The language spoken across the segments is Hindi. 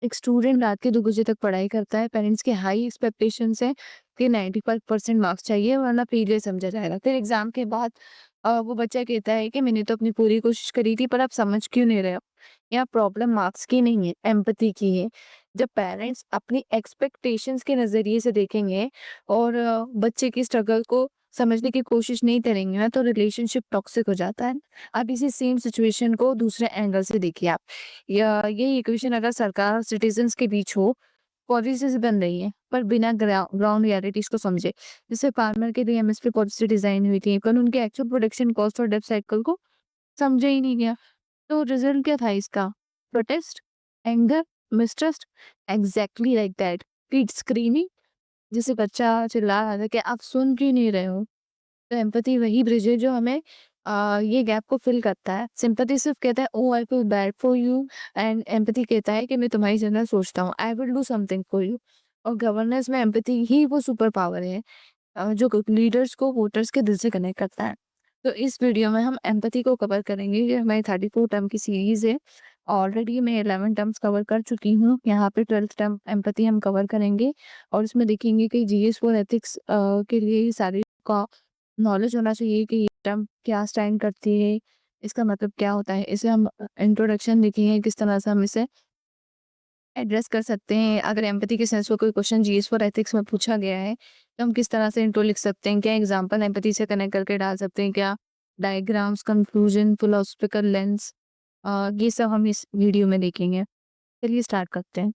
एक स्टूडेंट रात के 2 बजे तक पढ़ाई करता है, पेरेंट्स के हाई एक्सपेक्टेशंस हैं कि 95% मार्क्स चाहिए वरना फेलियर समझा जाएगा। फिर एग्ज़ाम के बाद वो बच्चा कहता है कि मैंने तो अपनी पूरी कोशिश करी थी पर आप समझ क्यों नहीं रहे हो? यहाँ प्रॉब्लम मार्क्स की नहीं है, एम्पैथी की है। जब पेरेंट्स अपनी एक्सपेक्टेशंस के नज़रिए से देखेंगे और बच्चे की स्ट्रगल को समझने की कोशिश नहीं करेंगे ना तो रिलेशनशिप टॉक्सिक हो जाता है। अब इसी सेम सिचुएशन को दूसरे एंगल से देखिए आप। या यही इक्वेशन अगर सरकार और सिटीजन्स के बीच हो, पॉलिसीज़ बन रही हैं, पर बिना ग्राउंड रियलिटीज़ को समझे। जैसे फार्मर के लिए एमएसपी पॉलिसी डिज़ाइन हुई थी, पर उनके एक्चुअल प्रोडक्शन कॉस्ट और डेट साइकिल को समझा ही नहीं गया। तो रिज़ल्ट क्या था इसका? Protest, anger, mistrust, exactly like that. Kid screaming, जैसे बच्चा चिल्ला रहा था कि आप सुन क्यों नहीं रहे हो? तो एम्पैथी वही ब्रिज है जो हमें ये गैप को फिल करता है। सिंपैथी सिर्फ कहता है oh I feel bad for you and empathy कहता है कि मैं तुम्हारी जगह सोचता हूँ, I will do something for you. और गवर्नेंस में एम्पैथी ही वो सुपर पावर है जो लीडर्स को वोटर्स के दिल से कनेक्ट करता है। तो इस वीडियो में हम एम्पैथी को कवर करेंगे। ये हमारी 34 टर्म की सीरीज है। ऑलरेडी मैं 11 टर्म्स कवर कर चुकी हूँ। यहाँ पे 12th टर्म एम्पैथी हम कवर करेंगे और इसमें देखेंगे कि जीएस फॉर एथिक्स के लिए ये सारी का नॉलेज होना चाहिए कि ये टर्म क्या स्टैंड करती है, इसका मतलब क्या होता है। इसे हम इंट्रोडक्शन देखेंगे किस तरह से हम इसे एड्रेस कर सकते हैं। अगर एम्पैथी के सेंस में कोई क्वेश्चन जीएस फॉर एथिक्स में पूछा गया है, तो हम किस तरह से इंट्रो लिख सकते हैं? क्या एग्जाम्पल एम्पैथी से कनेक्ट करके डाल सकते हैं? क्या डायग्राम्स, कंक्लूजन, फिलोसॉफिकल लेंस ये सब हम इस वीडियो में देखेंगे। चलिए स्टार्ट करते हैं।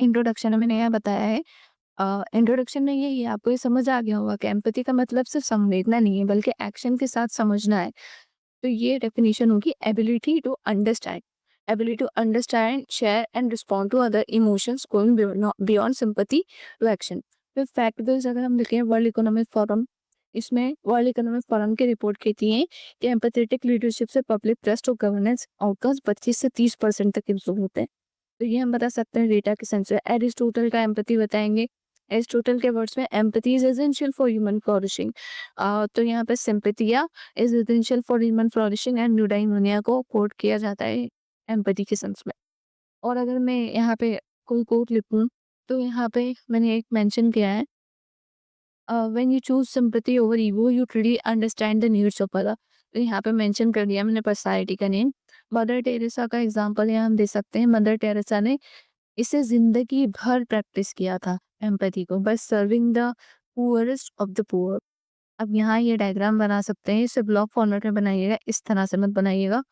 इंट्रोडक्शन में मैंने यह बताया है इंट्रोडक्शन में यही है, आपको ये समझ आ गया होगा कि एम्पैथी का मतलब सिर्फ संवेदना नहीं है बल्कि एक्शन के साथ समझना है। तो ये डेफिनेशन होगी ability to understand share and respond to other emotions going beyond sympathy to action. फिर फैक्ट बेस्ड अगर हम देखें वर्ल्ड इकोनॉमिक फोरम, इसमें वर्ल्ड इकोनॉमिक फोरम की रिपोर्ट कहती है कि एम्पैथेटिक लीडरशिप से पब्लिक ट्रस्ट और गवर्नेंस आउटकम्स 25 से 30% तक इम्प्रूव होते हैं। तो ये हम बता सकते हैं डेटा के सेंस से। एरिस्टोटल का एम्पैथी बताएंगे। एरिस्टोटल के वर्ड्स में empathy is essential for human flourishing. तो यहाँ पे sympatheia is essential for human flourishing and eudaimonia को कोट किया जाता है एम्पैथी के सेंस में। और अगर मैं यहाँ पे कोई कोट लिखूं तो यहाँ पे मैंने एक मेंशन किया है when you choose sympathy over ego you truly understand the needs of other. तो यहाँ पे मेंशन कर दिया मैंने पर्सनैलिटी का नेम। मदर टेरेसा का एग्जांपल यहाँ हम दे सकते हैं। मदर टेरेसा ने इसे ज़िंदगी भर प्रैक्टिस किया था एम्पैथी को, by serving the poorest of the poor. अब यहाँ ये डायग्राम बना सकते हैं, इसे ब्लॉक फॉर्मेट में बनाइएगा, इस तरह से मत बनाइएगा।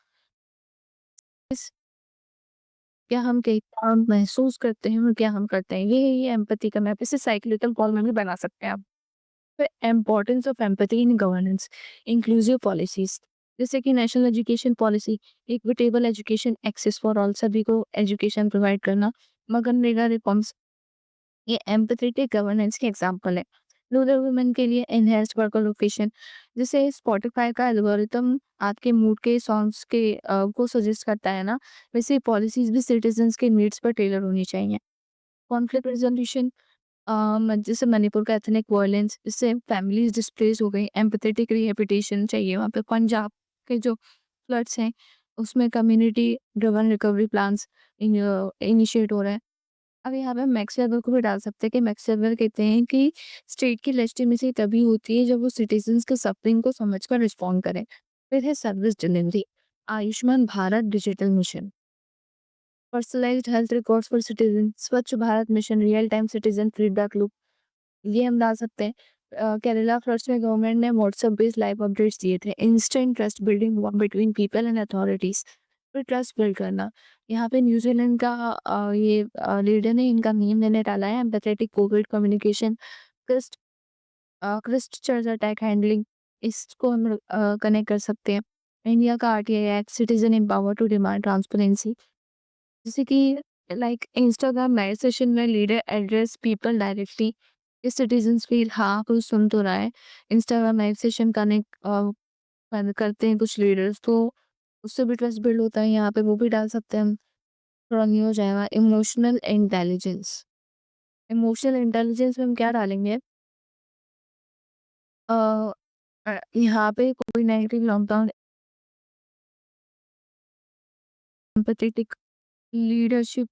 इस क्या हम कहीं काम महसूस करते हैं और क्या हम करते हैं, ये एम्पैथी का मैप। इसे साइक्लिकल कॉल में भी बना सकते हैं आप। फिर importance of empathy in governance, inclusive policies, जैसे कि national education policy, equitable education access for all, सभी को एजुकेशन प्रोवाइड करना। मनरेगा रिफॉर्म्स, ये एम्पैथेटिक गवर्नेंस के एग्जांपल है। रूरल वुमेन के लिए एनहांस्ड वर्कर लोकेशन, जैसे स्पॉटिफाई का एल्गोरिथम आपके मूड के सॉन्ग्स के को सजेस्ट करता है ना, वैसे पॉलिसीज भी सिटीजन्स के नीड्स पर टेलर होनी चाहिए। कॉन्फ्लिक्ट रेजोल्यूशन, जैसे मणिपुर का एथनिक वायलेंस, इससे फैमिलीज डिस्प्लेस हो गई, एम्पैथेटिक रिहैबिलिटेशन चाहिए वहाँ पे। पंजाब के जो फ्लड्स हैं उसमें community driven recovery plans initiate हो रहा है। अब यहाँ पे मैक्स वेबर को भी डाल सकते हैं कि मैक्स वेबर कहते हैं कि स्टेट की लेजिटिमेसी तभी होती है जब वो सिटीजन्स के सफरिंग को समझकर रिस्पॉन्ड करें। फिर है service delivery, Ayushman Bharat digital mission, personalised health records for citizen, Swachh Bharat mission, real time citizen feedback loop, ये हम डाल सकते हैं। केरला फ्लड्स में गवर्नमेंट ने व्हाट्सएप बेस्ड लाइव अपडेट्स दिए थे। Instant trust building between people and authorities, फिर ट्रस्ट बिल्ड करना। यहाँ पे न्यूजीलैंड का ये लीडर ने इनका नेम मैंने डाला है, empathetic COVID communication, Christ Christchurch attack handling, इसको हम कनेक्ट कर सकते हैं। इंडिया का RTI act, citizen empower to demand transparency, जैसे कि लाइक इंस्टाग्राम लाइव सेशन में leader address people directly, citizens feel हाँ कोई सुन तो रहा है। इंस्टाग्राम लाइव सेशन कनेक्ट करते हैं कुछ लीडर्स, तो उससे भी ट्रस्ट बिल्ड होता है। यहाँ पे वो भी डाल सकते हैं हम। थोड़ा न्यू हो जाएगा। इमोशनल इंटेलिजेंस में हम क्या डालेंगे? अ, यहाँ पे कोई नेगेटिव लॉकडाउन, एम्पैथेटिक लीडरशिप,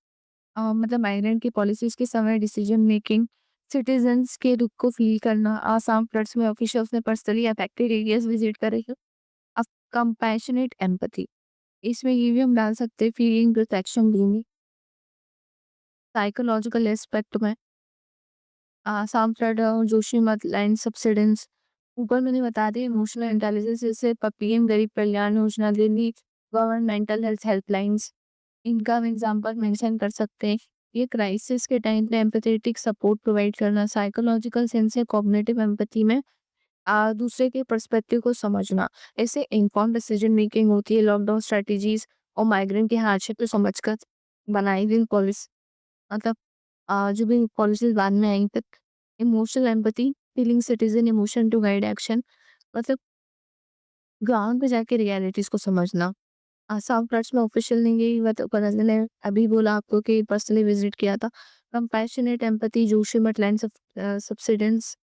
मतलब माइग्रेंट की पॉलिसीज़ के समय डिसीजन मेकिंग, सिटीज़न्स के दुःख को फ़ील करना, आसाम फ्लड्स में ऑफिशियल्स ने पर्सनली अफेक्टेड एरियाज़ विज़िट करे हैं। अब कंपैशनेट एम्पैथी, इसमें ये भी हम डाल सकते हैं फीलिंग प्रोटेक्शन देंगे। साइकोलॉजिकल एस्पेक्ट में Assam flood Joshimath land subsidence, ऊपर मैंने बता दिया इमोशनल इंटेलिजेंस जैसे पीएम गरीब Kalyan Yojana, Delhi governmental health helplines, इनका हम एग्जांपल मेंशन कर सकते हैं। ये क्राइसिस के टाइम पे एम्पैथेटिक सपोर्ट प्रोवाइड करना, साइकोलॉजिकल सेंस या कॉग्निटिव एम्पैथी में दूसरे के पर्सपेक्टिव को समझना, ऐसे इन्फॉर्म डिसीजन मेकिंग होती है। लॉकडाउन स्ट्रेटजीज और माइग्रेंट के हार्डशिप को समझकर बनाई गई पॉलिसी, मतलब जो भी पॉलिसीज बाद में आई तक। Emotional empathy, feeling citizen emotion to guide action, मतलब ग्राउंड पे जाके रियलिटीज को समझना। आसाम फ्लड्स में ऑफिशियल ने यही ने अभी बोला आपको कि पर्सनली विजिट किया था। Compassionate empathy, Joshimath land subsidence,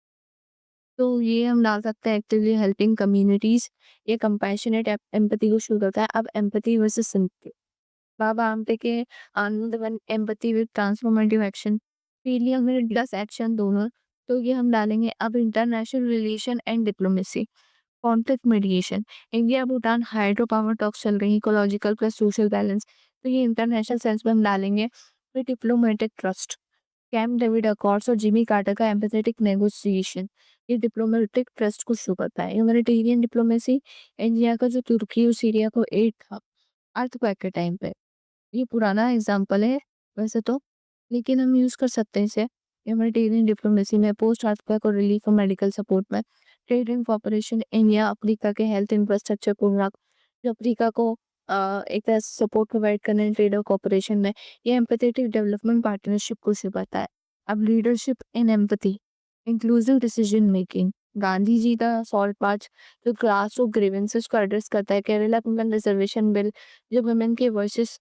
तो ये हम डाल सकते हैं एक्टिवली हेल्पिंग कम्युनिटीज। ये कंपैशनेट एम्पैथी को शुरू करता है। अब empathy versus sympathy, Baba Amte के Anandwan empathy with transformative action, feeling में प्लस एक्शन दोनों। तो ये हम डालेंगे। अब international relation and diplomacy, conflict mediation, India Bhutan hydro power talks चल रही, इकोलॉजिकल प्लस सोशल बैलेंस, तो ये इंटरनेशनल सेंस में हम डालेंगे। फिर diplomatic trust, camp David accords और जिमी कार्टर का एम्पैथेटिक नेगोशिएशन, ये डिप्लोमेटिक ट्रस्ट को शो करता है। ह्यूमैनिटेरियन डिप्लोमेसी, इंडिया का जो तुर्की और सीरिया को एड था अर्थक्वेक के टाइम पे, ये पुराना एग्जाम्पल है वैसे तो, लेकिन हम यूज कर सकते हैं इसे ह्यूमैनिटेरियन डिप्लोमेसी में। पोस्ट अर्थक्वेक और रिलीफ और मेडिकल सपोर्ट में, trade and cooperation, India Africa के हेल्थ इंफ्रास्ट्रक्चर प्रोग्राम, जो अफ्रीका को एक तरह से सपोर्ट प्रोवाइड करने ट्रेड और कॉपरेशन में, ये एम्पैथेटिक डेवलपमेंट पार्टनरशिप को सिखाता है। अब leadership in empathy, inclusive decision making, Gandhi ji का सॉल्ट मार्च जो क्लास ऑफ ग्रीवेंसेस को एड्रेस करता है। केरला वुमेन रिजर्वेशन बिल, जो वुमेन के voices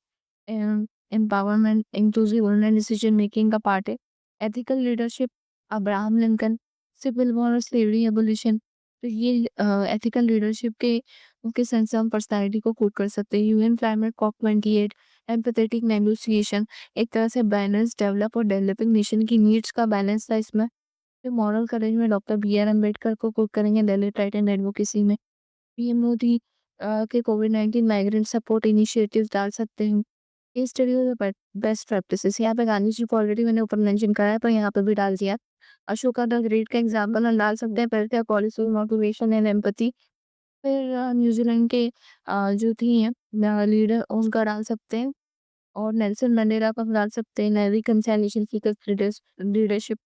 empowerment, inclusive women decision making का पार्ट है। Ethical leadership, Abraham Lincoln, civil war और स्लेवरी एबोलिशन, तो ये एथिकल लीडरशिप के उनके सेंस हम पर्सनैलिटी को कोट कर सकते हैं। UN climate COP 28, empathetic negotiation, एक तरह से बैलेंस डेवलप और डेवलपिंग नेशन की नीड्स का बैलेंस था इसमें। फिर मॉरल करेज में डॉक्टर बी आर अम्बेडकर को कोट करेंगे, दिल्ली टाइट एंड एडवोकेसी में। पीएम मोदी के कोविड-19 माइग्रेंट सपोर्ट इनिशिएटिव्स डाल सकते हैं। केस स्टडी और बेस्ट प्रैक्टिसेस, यहाँ पे गांधी जी को ऑलरेडी मैंने ऊपर मेंशन करा है, पर यहाँ पे भी डाल दिया। अशोका द ग्रेट का एग्जाम्पल हम डाल सकते हैं, पहले पॉलिसी मोटिवेशन एंड एम्पैथी। फिर न्यूजीलैंड के जो थी लीडर उनका डाल सकते हैं, और नेल्सन मंडेला का हम डाल सकते हैं, रिकंसिलिएशन की लीडरशिप।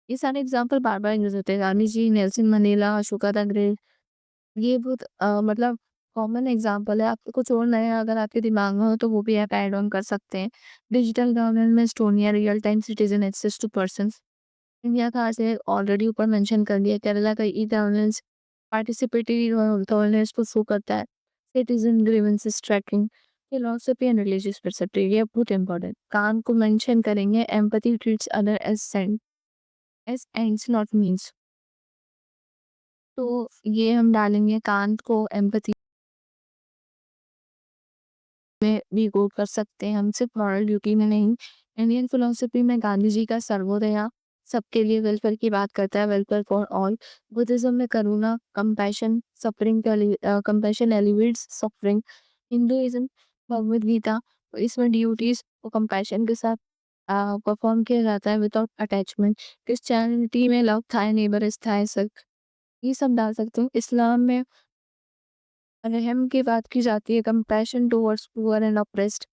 ये सारे एग्जाम्पल बार बार यूज होते हैं, Gandhi ji, Nelson Mandela, Ashoka the great, ये बहुत मतलब कॉमन एग्जाम्पल है। आपको कुछ और नया अगर आपके दिमाग में हो तो वो भी आप ऐड ऑन कर सकते हैं। डिजिटल गवर्नेंस में Estonia, real time citizen access to persons, India का आज ऑलरेडी ऊपर मेंशन कर दिया। केरला का ई गवर्नेंस पार्टिसिपेटरी गवर्नेंस को शो करता है। Citizen grievances tracking, philosophy and religious perspective, ये बहुत इंपॉर्टेंट। कान को मेंशन करेंगे, empathy treats other as send as ends not means, तो ये हम डालेंगे कांत को एम्पैथी में भी कोट कर सकते हैं हम, सिर्फ मॉरल ड्यूटी में नहीं। इंडियन फिलोसफी में गांधी जी का सर्वोदया, सबके लिए वेलफेयर की बात करता है, वेलफेयर फॉर ऑल। बुद्धिज्म में करुणा, compassion, suffering compassion elevates suffering. Hinduism, Bhagavad Gita, इसमें ड्यूटीज को कंपैशन के साथ परफॉर्म किया जाता है विदाउट अटैचमेंट। क्रिश्चियनिटी में लव थाय नेबर इज थाय सेल्फ, ये सब डाल सकते हो। इस्लाम में रहम की बात की जाती है, compassion towards poor and oppressed.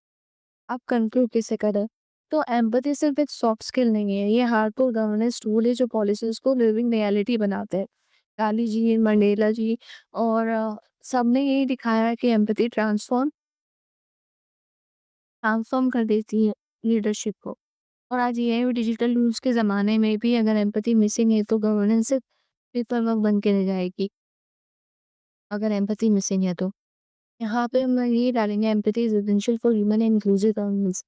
आप कंक्लूड कैसे करें? तो एम्पैथी सिर्फ एक सॉफ्ट स्किल नहीं है, ये हार्डकोर गवर्नेंस टूल है जो पॉलिसीज को लिविंग रियलिटी बनाते हैं। गांधी जी, मंडेला जी और सबने यही दिखाया है कि एम्पैथी ट्रांसफॉर्म ट्रांसफॉर्म कर देती है लीडरशिप को। और आज ये डिजिटल टूल्स के ज़माने में भी अगर एम्पैथी मिसिंग है तो गवर्नेंस सिर्फ पेपर वर्क बन के रह जाएगी, अगर एम्पैथी मिसिंग है तो। यहाँ पे हम ये डालेंगे, empathy is essential for human and inclusive governance.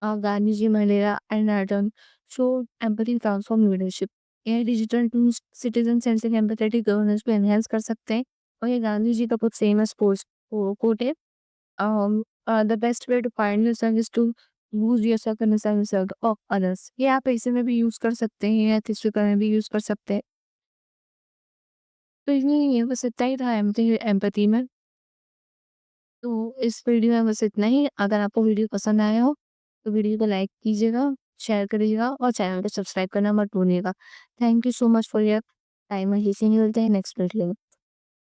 Gandhi ji, Mandela and Adam show empathy transform leadership. ये digital tools citizen sensing empathetic governance को एनहांस कर सकते हैं। और ये गांधी जी का बहुत फेमस पोस्ट कोट है, the best way to find yourself is to lose yourself in the service of others. ये आप ऐसे में भी यूज़ कर सकते हैं या तीसरे तरह में भी यूज़ कर सकते हैं। तो ये बस इतना ही था एम्पैथी में। तो इस वीडियो में बस इतना ही। अगर आपको वीडियो पसंद आया हो तो वीडियो को लाइक कीजिएगा, शेयर करिएगा और चैनल को सब्सक्राइब करना मत भूलिएगा। Thank you so much for your time and listening. मिलते हैं नेक्स्ट वीडियो में।